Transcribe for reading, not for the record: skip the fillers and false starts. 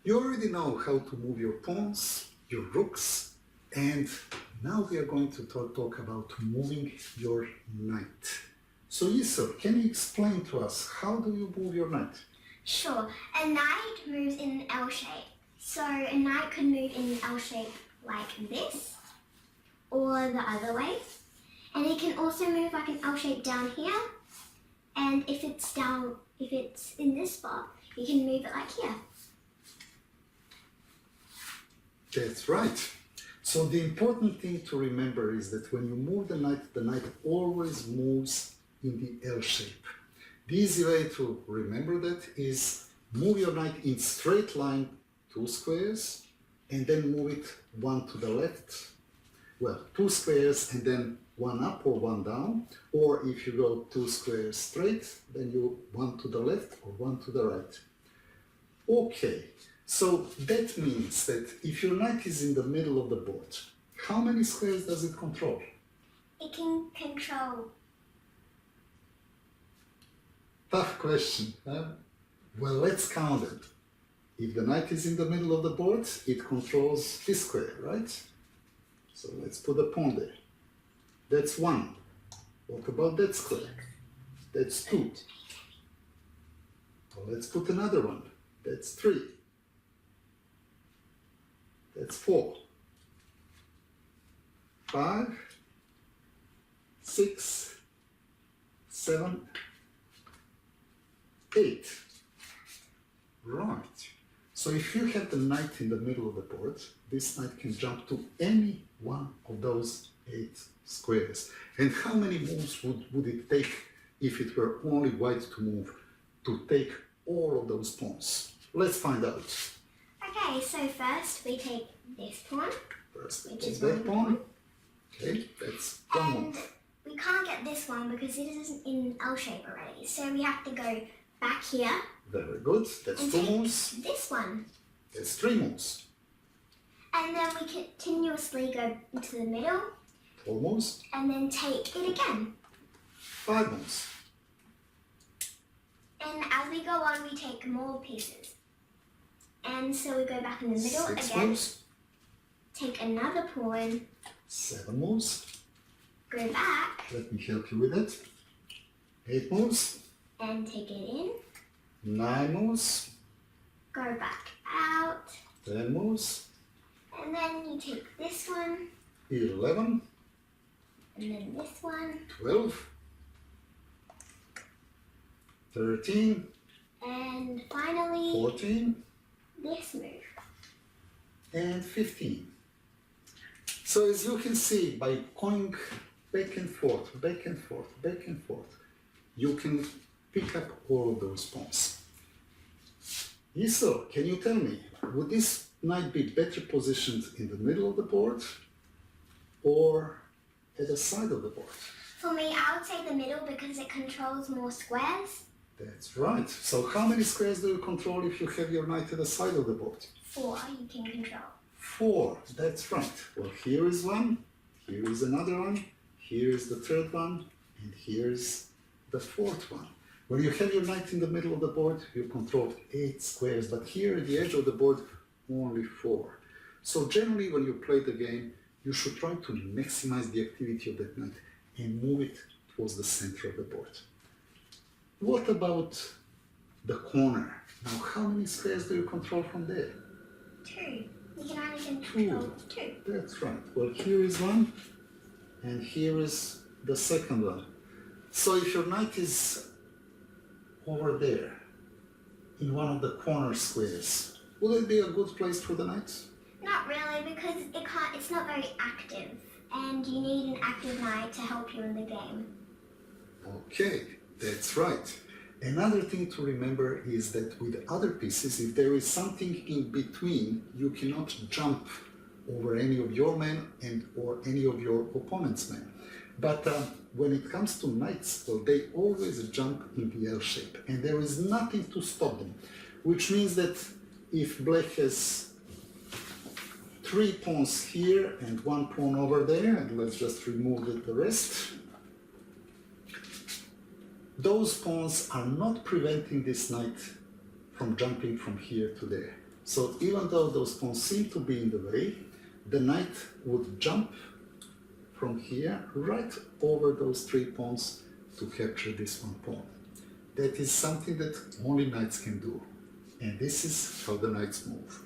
You already know how to move your pawns, your rooks, and now we are going to talk about moving your knight. So Yisor, can you explain to us how do you move your knight? Sure. A knight moves in an L shape. So a knight could move in an L shape like this or the other way. And it can also move like an L shape down here. And if it's in this spot, you can move it like here. That's right. So the important thing to remember is that when you move the knight always moves in the L shape. The easy way to remember that is move your knight in straight line 2 squares and then move it one to the left. Well, 2 squares and then one up or one down. Or if you go 2 squares straight, then you one to the left or one to the right. Okay. So that means that if your knight is in the middle of the board, how many squares does it control? It can control. Tough question, huh? Well, let's count it. If the knight is in the middle of the board, it controls this square, right? So let's put a pawn there. That's 1. What about that square? That's 2. Well, let's put another one. That's 3. That's 4, 5, 6, 7, 8. Right. So if you have the knight in the middle of the board, this knight can jump to any one of those 8 squares. And how many moves would it take if it were only white to move to take all of those pawns? Let's find out. Okay, so first we take this pawn, which is that pawn. Okay, that's one and move. we can't get this one because it isn't in L shape already. So we have to go back here. Very good. That's and 2 take moves. This one. That's 3 moves. And then we continuously go into the middle. 4 moves. And then take it again. 5 moves. And as we go on, we take more pieces. And so we go back in the middle 6 again. moves. Take another pawn. 7 moves. Go back. Let me help you with it. 8 moves. And take it in. 9 moves. Go back out. 10 moves. And then you take this one. 11. And then this one. 12. 13. And finally, 14. this move. And 15. So as you can see, by going back and forth, back and forth, back and forth, you can pick up all of those pawns. Yisor, can you tell me, would this knight be better positioned in the middle of the board or at the side of the board? For me, I would say the middle because it controls more squares. That's right. So how many squares do you control if you have your knight at the side of the board? 4 you can control. 4, that's right. Well, here is one, here is another one, here is the third one, and here's the 4th one. When you have your knight in the middle of the board, you control 8 squares, but here at the edge of the board, only 4. So generally, when you play the game, you should try to maximize the activity of that knight and move it towards the center of the board. What about the corner? Now, how many squares do you control from there? 2. You can only control 2. That's right. Well, here is one, and here is the second one. So if your knight is over there, in one of the corner squares, would it be a good place for the knight? Not really, because it's not very active, and you need an active knight to help you in the game. Okay, that's right. Another thing to remember is that with other pieces, if there is something in between, you cannot jump over any of your men or any of your opponent's men. But when it comes to knights, well, they always jump in the L shape, and there is nothing to stop them, which means that if black has 3 pawns here and 1 pawn over there, and let's just remove the rest, those pawns are not preventing this knight from jumping from here to there. So even though those pawns seem to be in the way, the knight would jump from here right over those 3 pawns to capture this 1 pawn. That is something that only knights can do. And this is how the knights move.